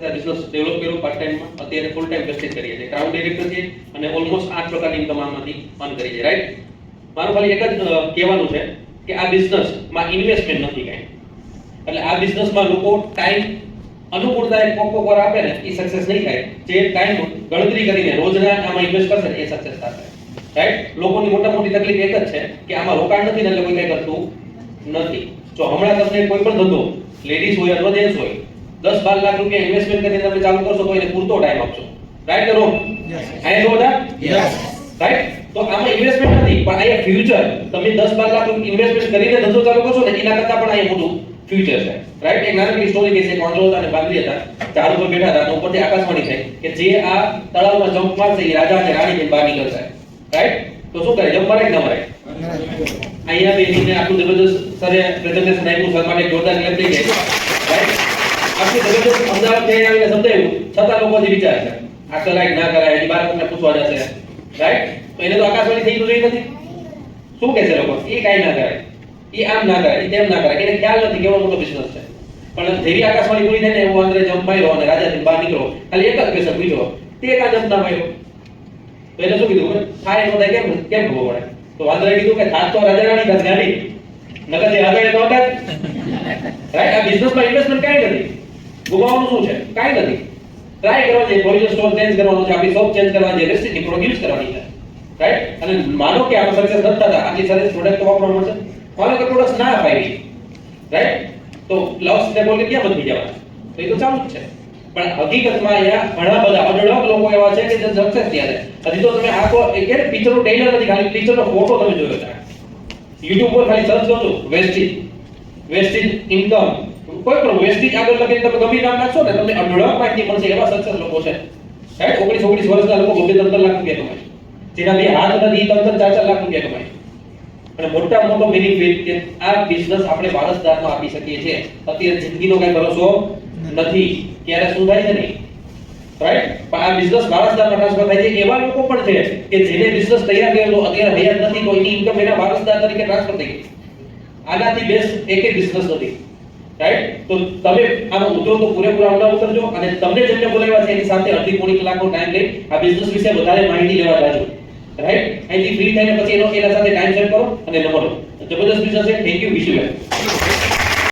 સાથે business develop કર્યો part ટાઈમમાં, અત્યારે ફૂલ ટાઈમ પ્રેક્ટિસ કરીએ છીએ, ક્રાઉન ડિરેક્ટર છે અને ઓલમોસ્ટ 8 પ્રકારની ઇન્કમ આમાંથી અર્ન કરી છે, રાઈટ? મારું ખાલી એક જ કહેવાનું છે કે આ બિઝનેસમાં ઇન્વેસ્ટમેન્ટ નથી કાંઈ, એટલે આ બિઝનેસમાં લોકો ટાઈમ અનુકૂળતા એક કોક વાર આપે ને એ સક્સેસ નહીં થાય, જે ટાઈમ ગણતરી કરીને રોજના આમાં ઇન્વેસ્ટ કરશે ને એ સક્સેસ થશે, રાઈટ? લોકોની મોટી તકલીફ એક જ છે કે આમાં રોકાણ નથી ને એટલે કોઈ કંઈ કરતું નથી. જો હમણાં તમને કોઈ પણ ધંધો લેડીઝ હોય અથવા જેન્ટ્સ હોય 10-12 લાખ રૂપિયા ઇન્વેસ્ટમેન્ટ કરીને તમે ચાલુ કરશો તો એને પૂરતો ટાઈમ આપશો, રાઈટ કે રોંગ? આયા જો બધા યસ, રાઈટ? તો આમાં ઇન્વેસ્ટમેન્ટ નથી પણ આયા ફ્યુચર, તમે 10-12 લાખ ઇન્વેસ્ટમેન્ટ કરીને ધંધો ચાલુ કરશો ને એના કરતાં પણ આયા મોટું ફ્યુચર છે, રાઈટ? એક નાનકડી સ્ટોરી કે છે, કોંડલો હતા અને બાંદરી હતા, ઝાડ ઉપર બેઠા હતા અને ઉપરથી આકાશવાણી થઈ કે જે આ તળાવમાં જમ્પ મારશે એ રાજા અને રાણી બહાર નીકળશે, રાઈટ? તો શું કરે, જમ્પ મારે કે ન મારે? અહીંયા બેસીને આટલું જબરદસ્ત સરે પ્રેઝન્ટેશન આપ્યું, સર માટે જોરદાર ક્લેપ થઈ જાય, રાઈટ? આટલું જબરદસ્ત અમદાવાદ જઈને આવીને સમજાવ્યું, છતાં લોકો જે વિચાર છે આ કરાય ના કરાય, એની બાળકોને પૂછવા જશે, રાઈટ? તો એને તો આકાશવાણી થઈ ગયું નથી, શું કહે છે લોકો? એ કાંઈ ના કરાય, એ આમ ના કરાય, એ તેમ ના કરાય, એને ખ્યાલ નથી કેવો મોટો બિઝનેસ છે. પણ જેવી આકાશવાણી પૂરી થાય ને એવો અંદર જમ્પ માર્યો અને રાજાથી બહાર નીકળો, ખાલી એક જ ક્વેશ્ચન પૂછ્યો, તે કા જમ્પ ના માર્યો? તો એને શું કીધું, થાય નો થાય કેમ ખબર પડે? તો વાંદરાએ કીધું કે થાત તો રાજા રાણી થાત ગાડી, નકર જે આગળ તો હતા, રાઈટ? આ બિઝનેસમાં ઇન્વેસ્ટમેન્ટ કાંઈ નથી, ગુમાવવાનું શું છે? કાંઈ નથી. ટ્રાય કરવાનું છે, પ્રોવિઝન સ્ટોર ચેન્જ કરવાનું છે, આપણી શોપ ચેન્જ કરવાની છે, રેસિપી પ્રોડ્યુસ કરવાની છે, રાઈટ? અને માનો કે આમાં સક્સેસ નથી થતા, આટલી સરસ પ્રોડક્ટ વાપરવા મળશે, માનો કે પ્રોડક્ટ ના અપાવી, રાઈટ? તો લોસ ને બોલ કે ક્યાં બધી જવાના? તો એ તો ચાલુ જ છે. પણ હકીકતમાં અહીંયા ઘણા બધા અઢળક લોકો એવા છે કે જે સક્સેસ થયા છે. હજી તો તમે આખો એક પિક્ચરનો ટ્રેલર નથી, ખાલી પિક્ચરનો ફોટો તમે જોયો છે. YouTube પર ખાલી સર્ચ કરજો વેસ્ટેજ ઇન્કમ, કોઈ પણ વેસ્ટેજ આગળ લખીને તમે ગમે નામ નાખશો ને તમને અઢળક માહિતી મળશે. એવા સક્સેસ લોકો છે, રાઈટ? 19 વર્ષના લોકો 13 લાખ રૂપિયા કમાય, જેના બે હાથ નથી 3-4 લાખ રૂપિયા કમાય. અને મોટો બેનિફિટ કે આ બિઝનેસ આપણે વારસદારમાં આપી શકીએ છીએ. અત્યારે જિંદગીનો કઈ ભરોસો નથી, ક્યારે શું થાય છે નહીં, રાઈટ? પણ આ બિઝનેસ વારસદારમાં ટ્રાન્સફર થાય છે. એવા લોકો પણ છે કે જેને બિઝનેસ તૈયાર કર્યો અત્યારે હયાત નથી, તો એની ઇન્કમ એના વારસદાર તરીકે ટ્રાન્સફર થઈ ગઈ. આનાથી બેસ્ટ એકે બિઝનેસ નથી, રાઈટ? તો તમે આમાં ઉતરો તો પૂરેપૂરા ઊંડા ઉતરજો અને તમને જેમને બોલાવ્યા છે એની સાથે અડધી પોણી કલાકનો ટાઈમ લઈ આ બિઝનેસ વિશે વધારે માહિતી લેવા જાજો, રાઈટ? અહીંથી ફ્રી થઈને પછી એના સાથે ટાઈમ સ્પેન્ડ કરો અને નંબર લો. જબરદસ્ત બિઝનેસ છે. Thank you, wish you well.